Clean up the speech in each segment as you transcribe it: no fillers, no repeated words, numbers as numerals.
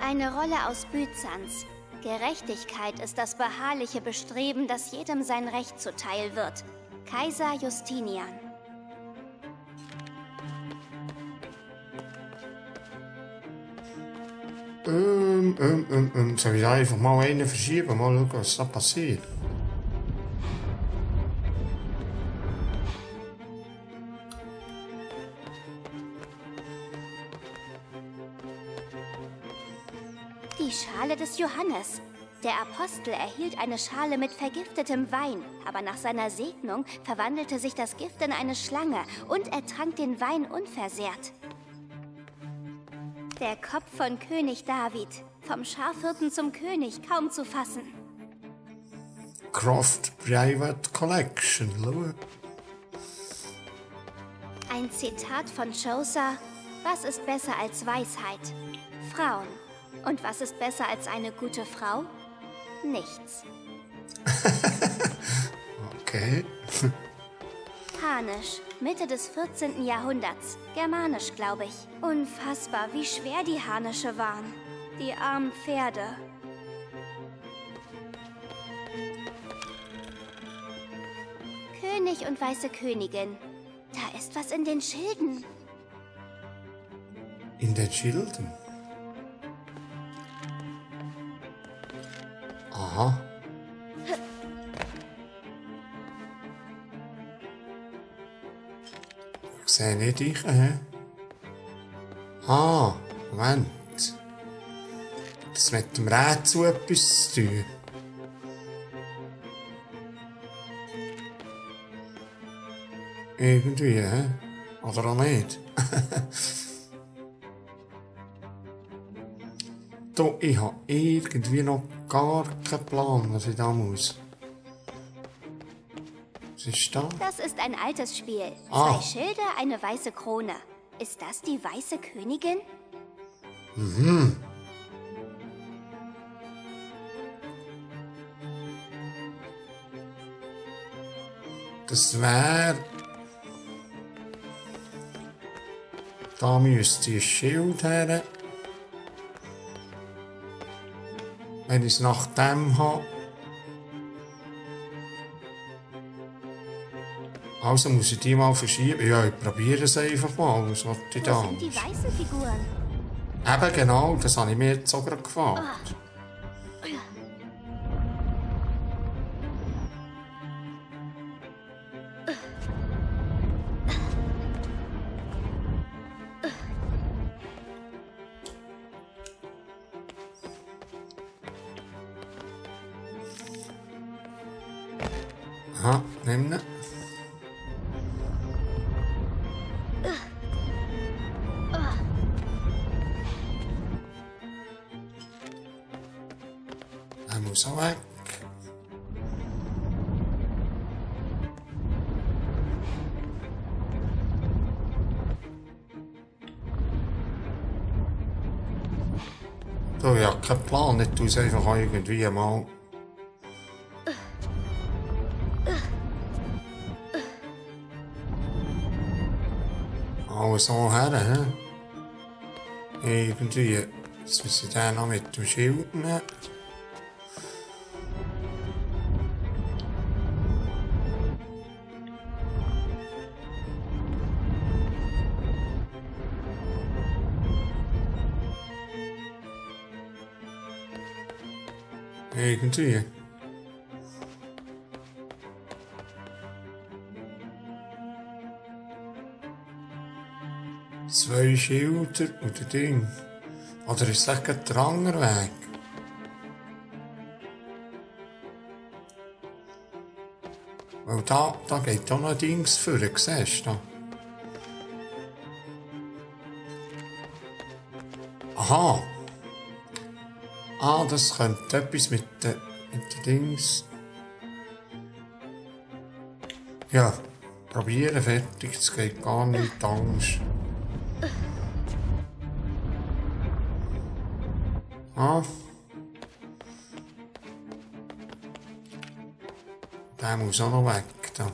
Eine Rolle aus Byzanz. Gerechtigkeit ist das beharrliche Bestreben, dass jedem sein Recht zuteil wird. Kaiser Justinian. Soll ich einfach mal einen verschieben? Mal schauen, was da passiert. Die Schale des Johannes. Der Apostel erhielt eine Schale mit vergiftetem Wein, aber nach seiner Segnung verwandelte sich das Gift in eine Schlange und er trank den Wein unversehrt. Der Kopf von König David, vom Schafhirten zum König, kaum zu fassen. Croft Private Collection, schau. Ein Zitat von Chaucer: Was ist besser als Weisheit? Frauen. Und was ist besser als eine gute Frau? Nichts. Okay. Harnisch, Mitte des 14. Jahrhunderts. Germanisch, glaube ich. Unfassbar, wie schwer die Harnische waren. Die armen Pferde. König und weiße Königin. Da ist was in den Schilden. In den Schilden? Aha. Ich sehe nicht ich, Ah, Moment. Das mit dem Rätsel etwas zu tun. Irgendwie, Oder auch nicht. Du, ich habe irgendwie noch gar keinen Plan, was ich da muss. Was ist das? Das ist ein altes Spiel. Ah. 2 Schilde, eine weiße Krone. Ist das die weiße Königin? Das wäre... Da müsste ein Schild her. Wenn ich es nach dem habe. Also muss ich die mal verschieben. Ja, ich probiere es einfach mal. Was will ich Wo da? sind die weißen Figuren? Eben genau, das habe ich mir jetzt so gerade gefragt. Aha, nimm ihn. Er muss auch weg. Du, ich habe keinen Plan, ich tue es einfach irgendwie mal. Alles so her, Irgendwie. Jetzt muss ich den noch mit dem Schild nehmen. Irgendwie. Zwei Schilder und ein Ding. Oder ist das gerade der andere Weg? Weil da geht auch noch ein Dings vor, siehst du? Aha! Ah, das könnte etwas mit den Dings. Ja, probieren, fertig, das geht gar nicht, Angst. Ah. Der muss auch noch weg, da.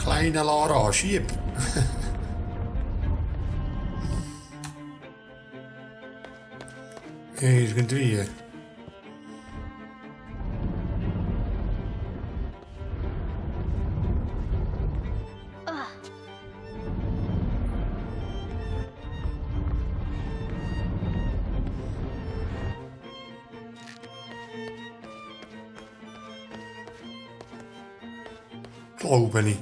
kleinen Lara, schieb. Irgendwie. Glaube ich.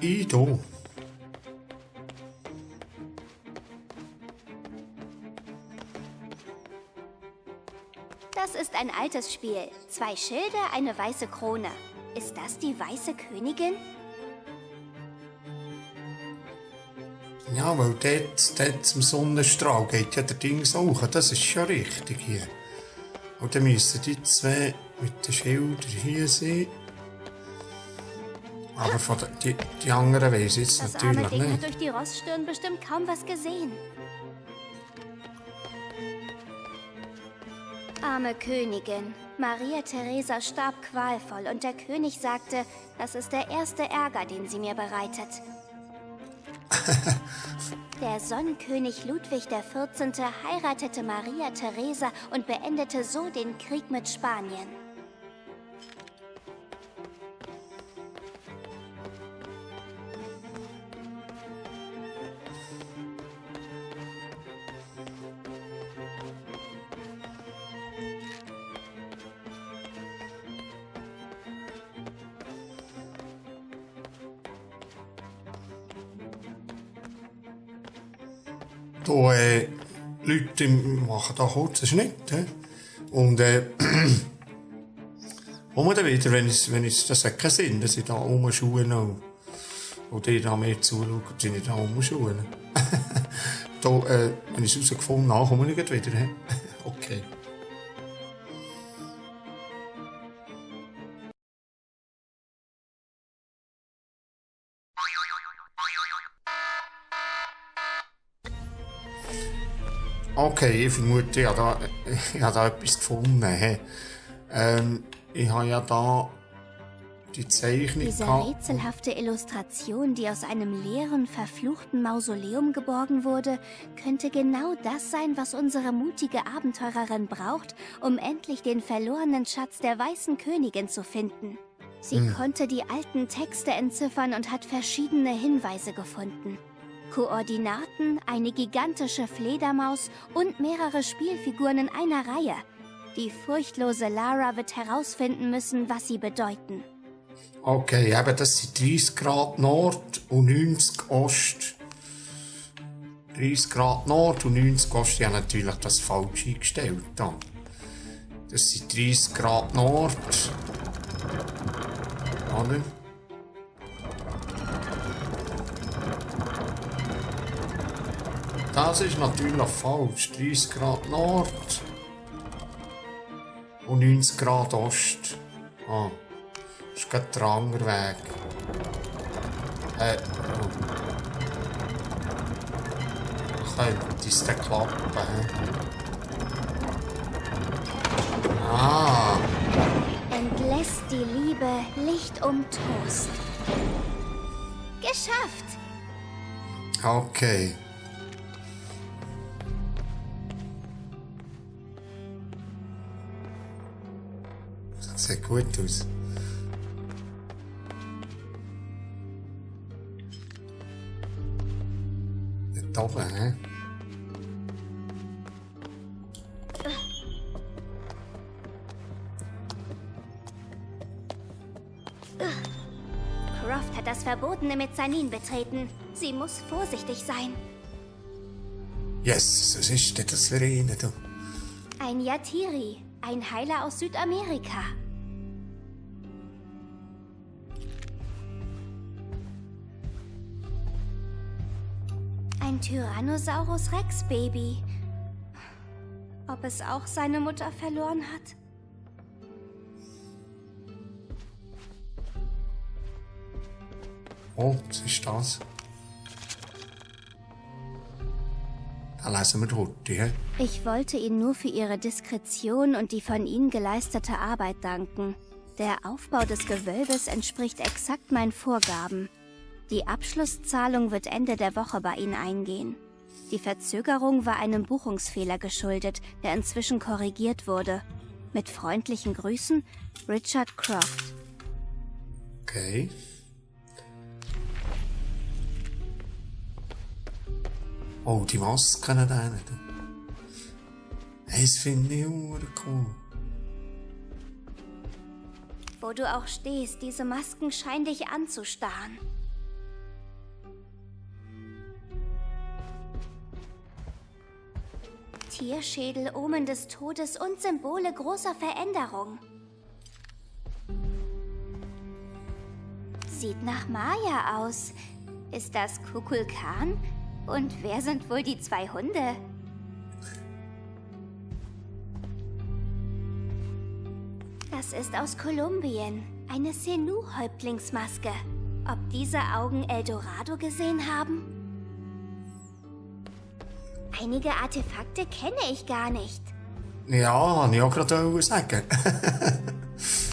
Ido. Das ist ein altes Spiel. 2 Schilde, eine weiße Krone. Ist das die weiße Königin? Ja, weil dort zum Sonnenstrahl geht ja der Dings auch. Das ist schon richtig hier. Und dann müssen die 2 mit den Schildern hier sein. Aber von die anderen weiss ich jetzt Das natürlich arme Ding hat nicht. durch die Roststirn bestimmt kaum was gesehen. Arme Königin. Maria Theresa starb qualvoll und der König sagte, das ist der erste Ärger, den sie mir bereitet. Der Sonnenkönig Ludwig XIV. Heiratete Maria Theresa und beendete so den Krieg mit Spanien. Da, Leute machen da kurz einen Schnitt. Und kommen dann wieder, wenn das hat keinen Sinn, dass ich da rumschaue und die da mehr zuschauen, sind ich da rumschauen. Da, wenn ich es herausgefunden habe, komme ich gleich wieder. Okay. Okay, ich vermute, ich habe da etwas gefunden. Ich habe ja da die Zeichnung Diese gehabt. rätselhafte Illustration, die aus einem leeren, verfluchten Mausoleum geborgen wurde, könnte genau das sein, was unsere mutige Abenteurerin braucht, um endlich den verlorenen Schatz der Weißen Königin zu finden. Sie konnte die alten Texte entziffern und hat verschiedene Hinweise gefunden. Koordinaten, eine gigantische Fledermaus und mehrere Spielfiguren in einer Reihe. Die furchtlose Lara wird herausfinden müssen, was sie bedeuten. Okay, eben, das sind 30 Grad Nord und 90 Ost. 30 Grad Nord und 90 Ost. Ich habe natürlich das falsch eingestellt. Da. Das sind 30 Grad Nord. Oder? Das ist natürlich falsch. 30 Grad Nord und 90 Grad Ost. Ah, das ist gerade der andere Weg. Könnte es dann klappen? Ah, Entlässt die Liebe Licht um Trost. Geschafft! okay. Das sieht gut aus. Dort oben, hä? Croft hat das verbotene Mezzanin betreten. Sie muss vorsichtig sein. Yes, was ist denn das für eine da? Ein Yatiri, ein Heiler aus Südamerika. Ein Tyrannosaurus Rex Baby. Ob es auch seine Mutter verloren hat? Oh, was ist das? Dann lesen wir heute. He? Ich wollte Ihnen nur für Ihre Diskretion und die von Ihnen geleistete Arbeit danken. Der Aufbau des Gewölbes entspricht exakt meinen Vorgaben. Die Abschlusszahlung wird Ende der Woche bei Ihnen eingehen. Die Verzögerung war einem Buchungsfehler geschuldet, der inzwischen korrigiert wurde. Mit freundlichen Grüßen, Richard Croft. Okay. Oh, die Masken da nicht. Das finde ich cool. Wo du auch stehst, diese Masken scheinen dich anzustarren. Tierschädel, Omen des Todes und Symbole großer Veränderung. Sieht nach Maya aus. Ist das Kukulkan? Und wer sind wohl die zwei Hunde? Das ist aus Kolumbien. Eine Senu-Häuptlingsmaske. Ob diese Augen Eldorado gesehen haben? Einige Artefakte kenne ich gar nicht. Ja, habe ich auch gerade sagen.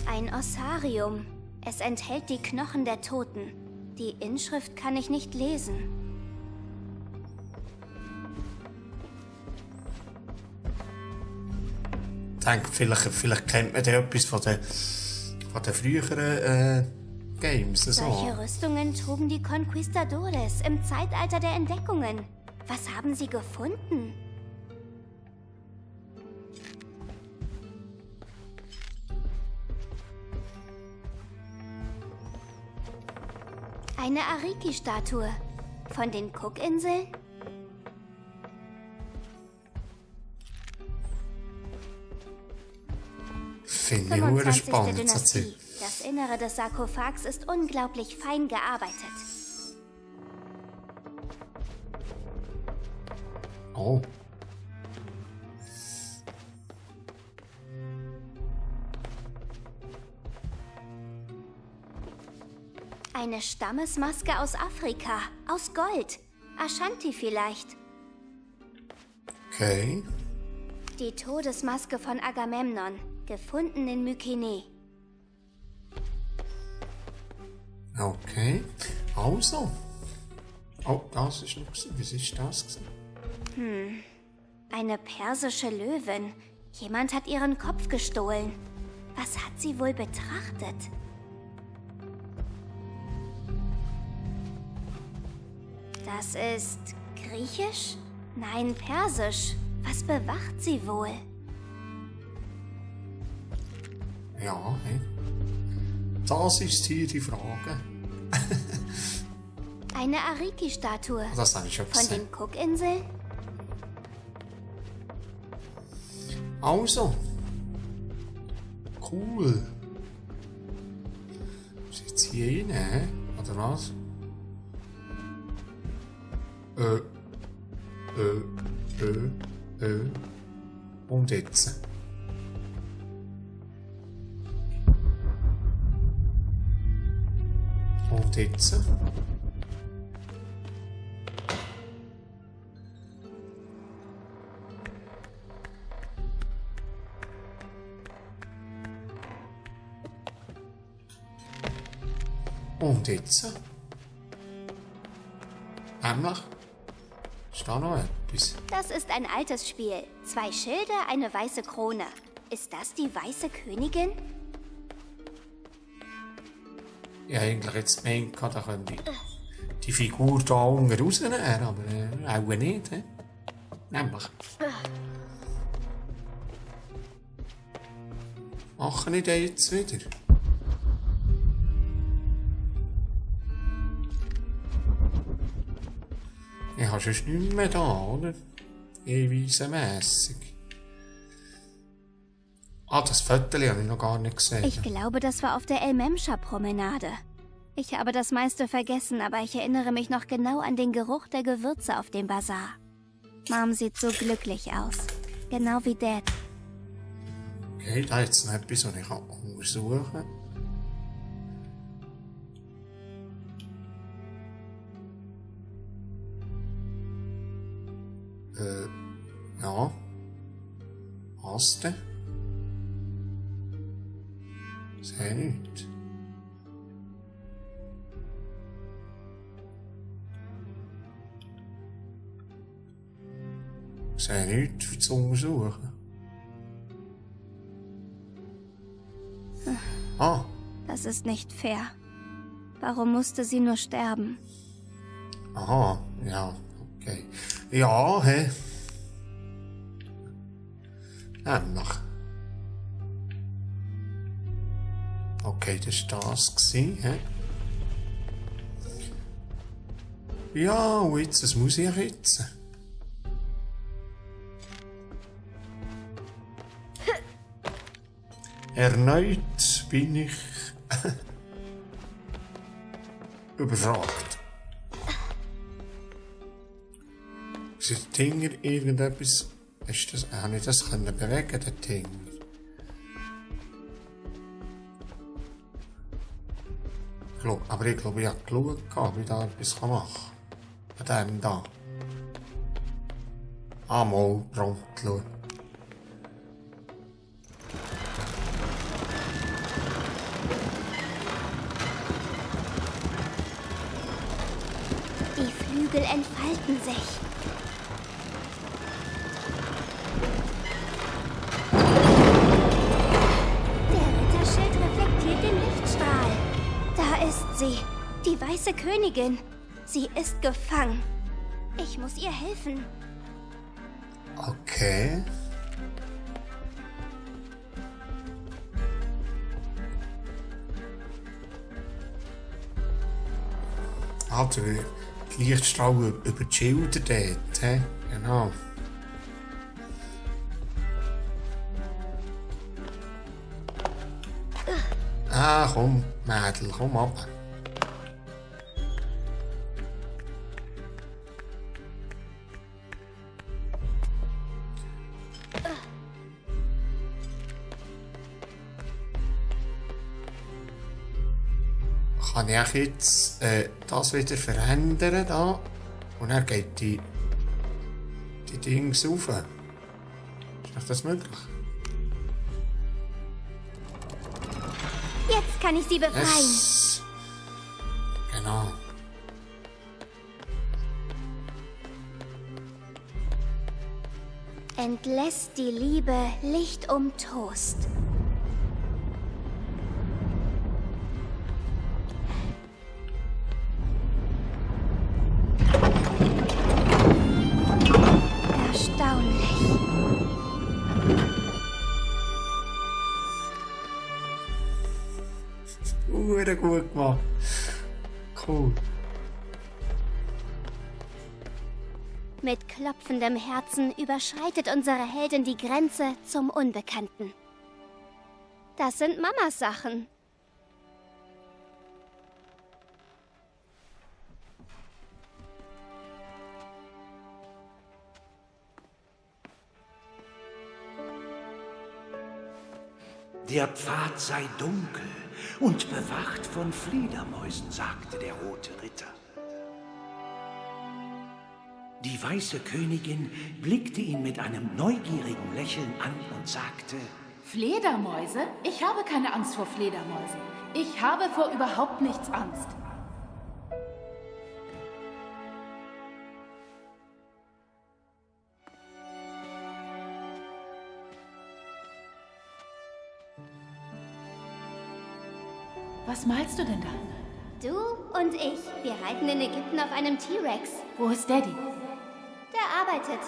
Ein Ossarium. Es enthält die Knochen der Toten. Die Inschrift kann ich nicht lesen. Ich denke, vielleicht kennt man da etwas von den früheren Games. So. Solche Rüstungen trugen die Conquistadores im Zeitalter der Entdeckungen. Was haben sie gefunden? Eine Ariki-Statue. Von den Cookinseln? Finde ich 25. spannend. Dynastie. Das Innere des Sarkophags ist unglaublich fein gearbeitet. Oh. Eine Stammesmaske aus Afrika. Aus Gold. Ashanti vielleicht. Okay. Die Todesmaske von Agamemnon. Gefunden in Mykene. Okay. Also. Oh, das ist noch gewesen. Was ist das gewesen? Eine persische Löwin. Jemand hat ihren Kopf gestohlen. Was hat sie wohl betrachtet? Das ist griechisch? Nein, persisch. Was bewacht sie wohl? Ja, hey. Das ist hier die Frage. Eine Ariki-Statue. Das habe ich schon Von gesehen. den Cookinseln? Also. Cool. Ist jetzt hier rein, hä? Oder was? Und jetzt. Und jetzt. Und jetzt? Nämlich? Ist da noch etwas? Das ist ein altes Spiel. 2 Schilde, eine weiße Krone. Ist das die weiße Königin? Ja, eigentlich jetzt gemeint, da könnte ich die Figur da unten rausnehmen, aber auch nicht. He? Nämlich. Mache ich den jetzt wieder? Ich habe sonst nichts mehr da, oder? Eweisenmässig. Ah, das Foto habe ich noch gar nicht gesehen. Ich glaube, das war auf der El Memscha-Promenade. Ich habe das meiste vergessen, aber ich erinnere mich noch genau an den Geruch der Gewürze auf dem Bazar. Mom sieht so glücklich aus. Genau wie Dad. Okay, da ist noch etwas, was ich untersuchen kann. Was denn? Sehe nichts. Sehe nichts für zu untersuchen. Ah. Das ist nicht fair. Warum musste sie nur sterben? Aha, ja, okay. Ja, hä? Nämlich. Okay, das war das, hä? Ja, und jetzt, was muss ich jetzt? Erneut bin ich überfragt. Ist das Tinger irgendetwas? Ist das, habe ich das können bewegen, der Tinger? Aber ich glaube, ich habe geschaut, wie ich da etwas machen kann. An dem da. Mal prompt schauen. Die Flügel entfalten sich. Der Ritterschild reflektiert den Lichtstrahl. Da ist sie, die weiße Königin. Sie ist gefangen. Ich muss ihr helfen. Okay. Also, die Lichtstrahl über die Schilder dort, hä? Genau. Ah, komm, Mädel, komm ab. Kann ich jetzt das wieder verändern da? Und dann geht die Dings rauf. Ist das möglich? Jetzt kann ich sie befreien. Yes. Genau. Entlässt die Liebe Licht um Toast. Erstaunlich. Gut gemacht. Cool. Mit klopfendem Herzen überschreitet unsere Heldin die Grenze zum Unbekannten. Das sind Mamas Sachen. Der Pfad sei dunkel und bewacht von Fledermäusen, sagte der rote Ritter. Die weiße Königin blickte ihn mit einem neugierigen Lächeln an und sagte: Fledermäuse? Ich habe keine Angst vor Fledermäusen. Ich habe vor überhaupt nichts Angst. Was malst du denn da? Du und ich, wir reiten in Ägypten auf einem T-Rex. Wo ist Daddy? Der arbeitet.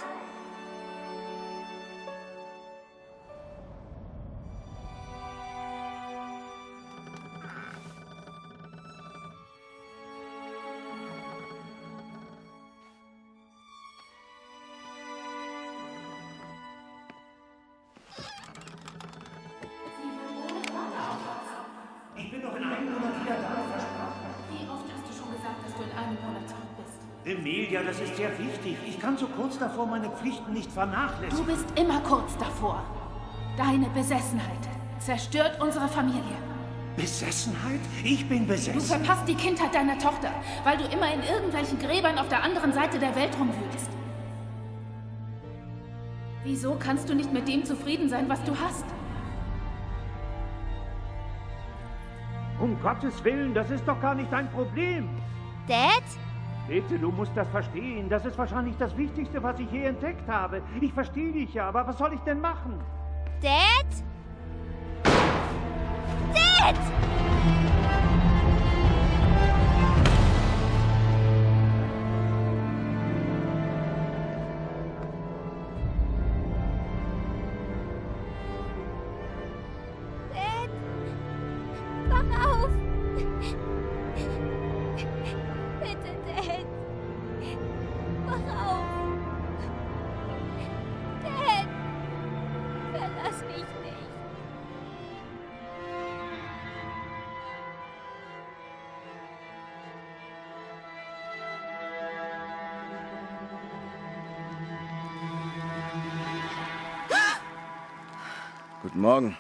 Emilia, das ist sehr wichtig. Ich kann so kurz davor meine Pflichten nicht vernachlässigen. Du bist immer kurz davor. Deine Besessenheit zerstört unsere Familie. Besessenheit? Ich bin besessen. Du verpasst die Kindheit deiner Tochter, weil du immer in irgendwelchen Gräbern auf der anderen Seite der Welt rumwühlst. Wieso kannst du nicht mit dem zufrieden sein, was du hast? Um Gottes Willen, das ist doch gar nicht dein Problem. Dad? Bitte, du musst das verstehen. Das ist wahrscheinlich das Wichtigste, was ich je entdeckt habe. Ich verstehe dich ja, aber was soll ich denn machen? Dad? Dad! Dad! Wach auf! Bitte, Dad! Wach auf! Dad! Verlass mich nicht! Guten Morgen.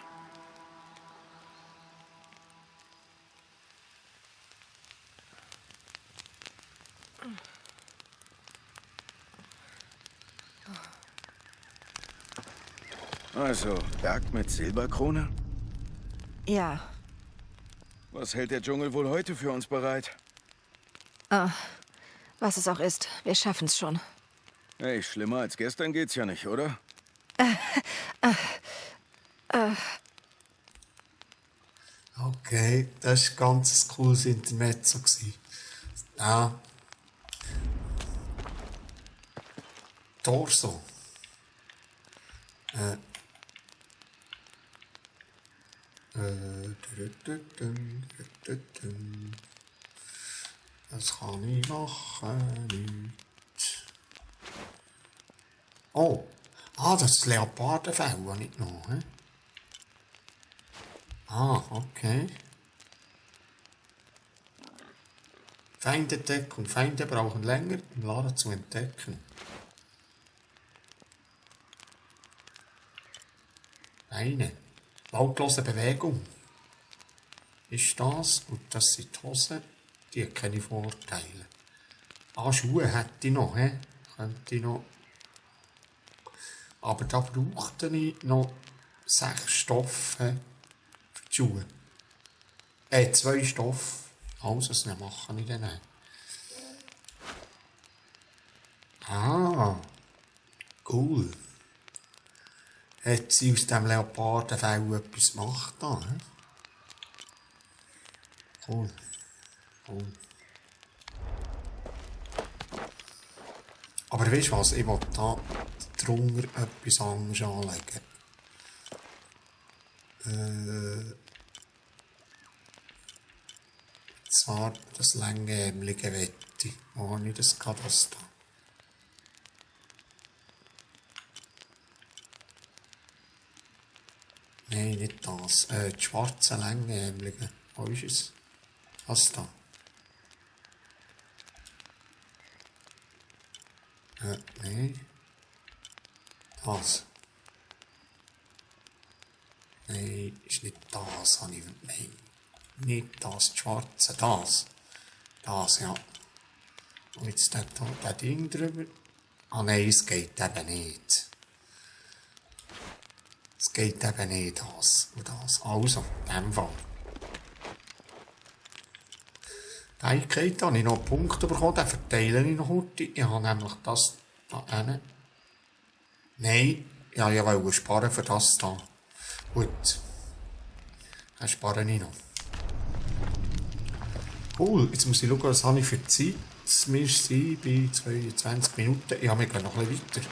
Also, Berg mit Silberkrone? Ja, Was hält der Dschungel wohl heute für uns bereit? was es auch ist, wir schaffen's schon. Hey, schlimmer als gestern geht's ja nicht, oder? Okay, das war ein ganz cooles Intermezzo. Ja. Torso. Das kann ich machen, nicht. Oh, das ist Leopardenfell, das nicht noch, hä? Okay. Feinde entdecken. Feinde brauchen länger, um Lara zu entdecken. Eine lautlose Bewegung. Ist das? Und das sind die Hosen. Die hat keine Vorteile. Schuhe hätte ich noch, hä? Könnte ich noch. Aber da brauchte ich noch 6 Stoffe für die Schuhe. 2 Stoffe. Also, das mache ich dann nicht. Cool. Hat sie aus dem Leopardenfell etwas gemacht? Da, he? Cool. Aber weißt du was? Ich will da drunter etwas anderes anlegen. Zwar das längärmelige Wette. Wo habe ich das gerade? Das da? Nein, nicht das. Die schwarze längärmelige. Wo ist es? Das da. Nein. Das. Nein, ist nicht das, habe ich. Nein. Nicht das Schwarze, das. Das, ja. Und jetzt der Ding drüber. Nein, es geht eben nicht. Es geht eben nicht, das und das. Also, in dem Fall. Fähigkeit habe ich noch einen Punkt bekommen, den verteile ich noch heute. Ich habe nämlich das da hinten. Nein, ich wollte sparen für das da. Gut. Dann spare ich noch. Cool, jetzt muss ich schauen, was habe ich für Zeit. Wir sind bei 22 Minuten. Ich habe mich noch ein bisschen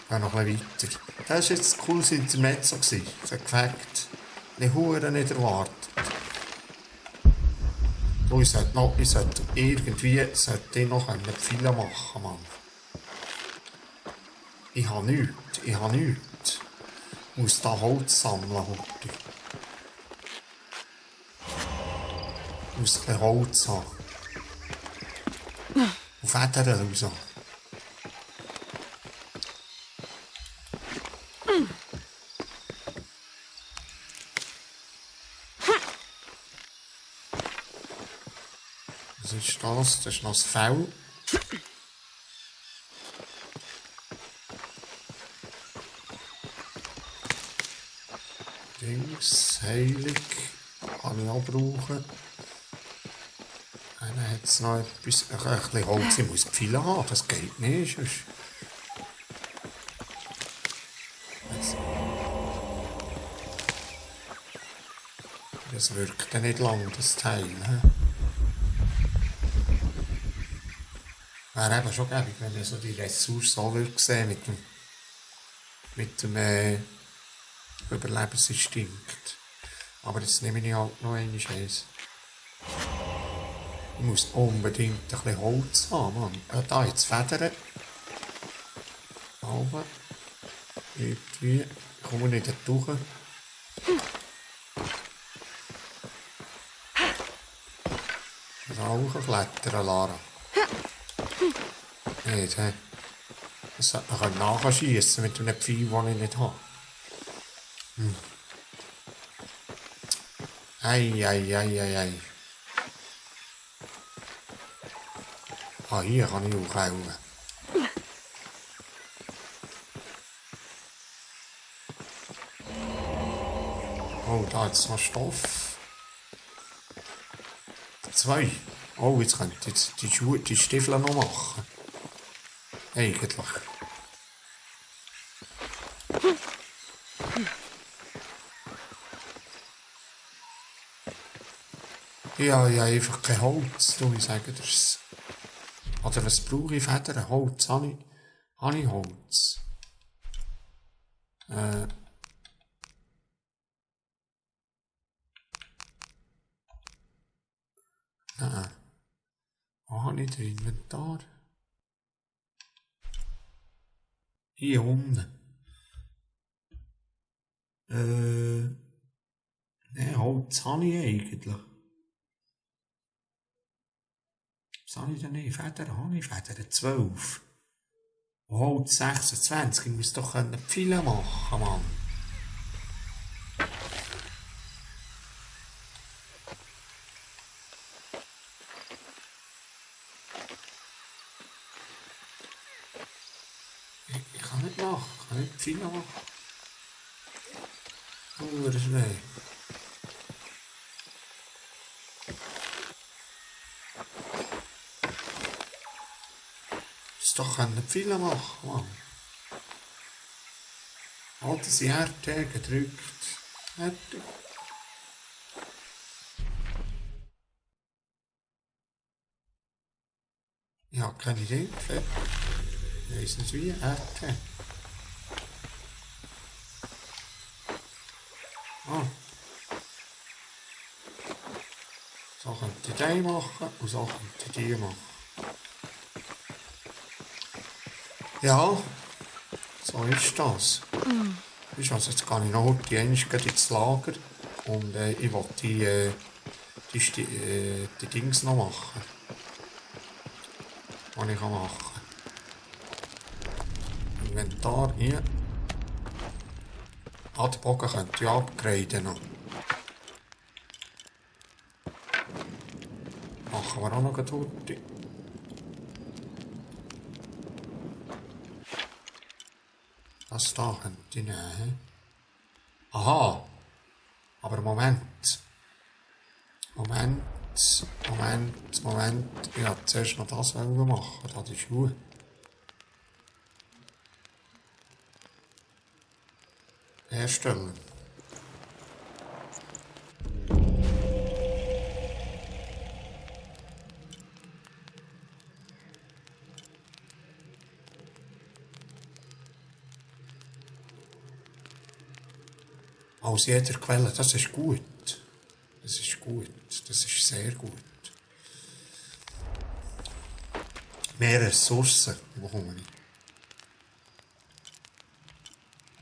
weiter. Das war jetzt ein cooles Intermezzo. Das hat gefällt. Ich habe nicht erwartet. Und ich sollte irgendwie noch eine Pfeile machen, Mann. Ich habe nichts. Ich muss da Holz sammeln heute. Ich muss ein bisschen Holz haben. Und Federn raus. Was ist das? Das ist noch das Fell. Dings, heilig. Kann ich auch brauchen. Dann hat es noch etwas. Ein bisschen Holz. Ich muss viele haben, das geht nicht. Sonst. Das wirkt ja nicht lang, das Teil. He? Wäre eben schon gäbig, wenn ich so die Ressourcen auch sehen mit dem Überlebensinstinkt. Aber jetzt nehme ich halt noch eine Scheiße. Ich muss unbedingt ein bisschen Holz haben, Mann. Da jetzt Federn. Aber irgendwie komme ich nicht durch. Klettern, Lara. Nicht, hä? Das sollte man nachschiessen mit einem Pfeil, den ich nicht habe. Ei. Ah, hier kann ich auch hauen. Oh, da ist noch Stoff. 2. Oh, jetzt könnte ich jetzt die Stiefel noch machen. Eigentlich. Ja, einfach kein Holz, du, ich sage das. Oder was brauche ich Federn? Holz, habe ich Holz? Nein. Wo habe ich den Inventar? Hier unten. Ne, Holz habe ich eigentlich. Was habe ich denn nicht? Federn habe ich Federn 12. Und Holz 26. Ich muss doch Pfeile machen, Mann. Ich kann nicht machen. Ich kann nicht Pfeile machen. Oh, das ist weh. Doch Pfeile machen, Mann. Halt das RT gedrückt. Fertig. Ja, keine Idee. Fertig. Ich weiss nicht wie. RT. Ah. So könnte ich den machen und so könnte ich die machen. Ja, so ist das. Weißt du, also jetzt gehe ich noch heute ins Lager und ich will die Dings noch machen. Die ich machen kann. Inventar hier. Ah, den Bogen könnte ich upgraden noch. Machen wir auch noch eine Torte. Das da könnte ich nehmen. Aha! Aber Moment. Ich wollte zuerst noch das machen. Da die Schuhe. Herstellen. Aus jeder Quelle, das ist gut. Das ist gut. Das ist sehr gut. Mehr Ressourcen bekomme ich.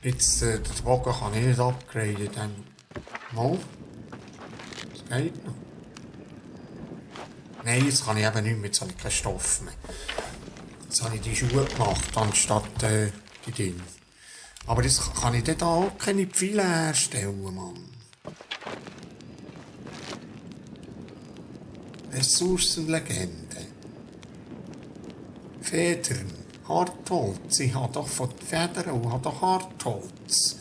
Jetzt, den Bogen kann ich nicht upgraden, dann mal. Das geht noch. Nein, jetzt kann ich eben nicht mehr, jetzt habe ich keinen Stoff mehr. Jetzt habe ich die Schuhe gemacht, anstatt die Dinge. Aber jetzt kann ich da auch keine Pfeile herstellen, Mann. Ressourcenlegende. Federn. Hartholz. Ich habe doch von Federn und habe doch Hartholz.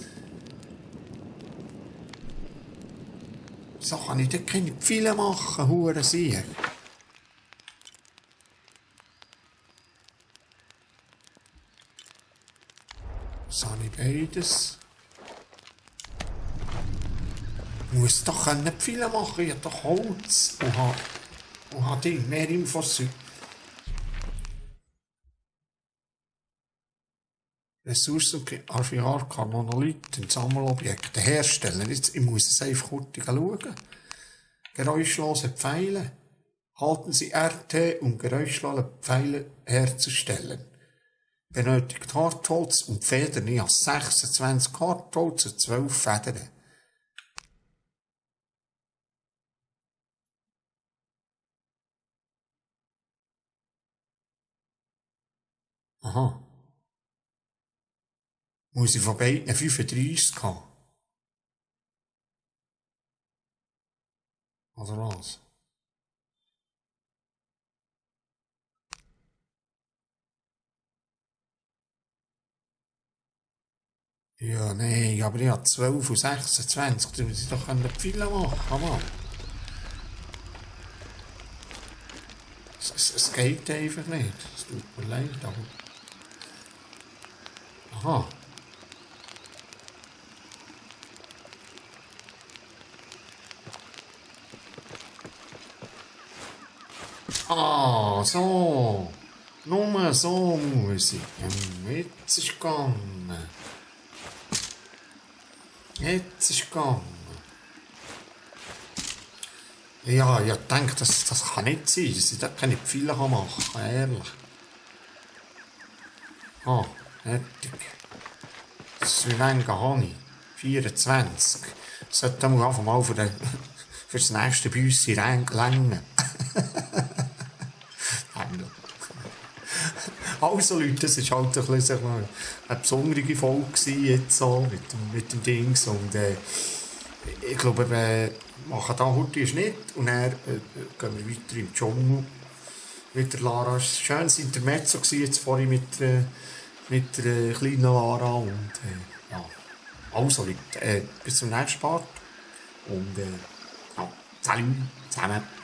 So kann ich dort keine Pfeile machen, Hurensieg. So habe ich beides. Ich muss doch keine Pfeile machen, ich habe doch Holz und habe Ding, mehr Infos. Ressourcen Archivarka, Monolithen, Sammelobjekte herstellen. Jetzt, ich muss es einfach kurz schauen. Geräuschlose Pfeile. Halten Sie RT, um geräuschlose Pfeile herzustellen. Benötigt Hartholz und Federn. Ich habe 26 Hartholz und 12 Federn. Aha. Muss ich von beiden 35 haben? Oder was? Ja, nee, aber ich habe 12 und 26. Da muss ich doch eine Pfeile machen, Mann. Es geht einfach nicht. Es tut mir leid, aber... Aha. Ah, so. Nur so muss ich. Jetzt ist gegangen. Jetzt ist gegangen. Ja, ich denke, das kann nicht sein, dass ich da keine Pfeile machen kann, ehrlich. Ah, fertig. Das ist wie lange habe ich? 24. Das sollte dann einfach mal für das nächste Büssi länger. Also Leute, das war halt ein bisschen eine besondere Folge jetzt so mit dem Dings und ich glaube, wir machen da heute einen Schnitt und dann gehen wir weiter im Dschungel mit der Lara. Es war ein schönes Intermezzo jetzt vorhin mit der kleinen Lara und ja, also Leute, bis zum nächsten Part und ja, salut zusammen.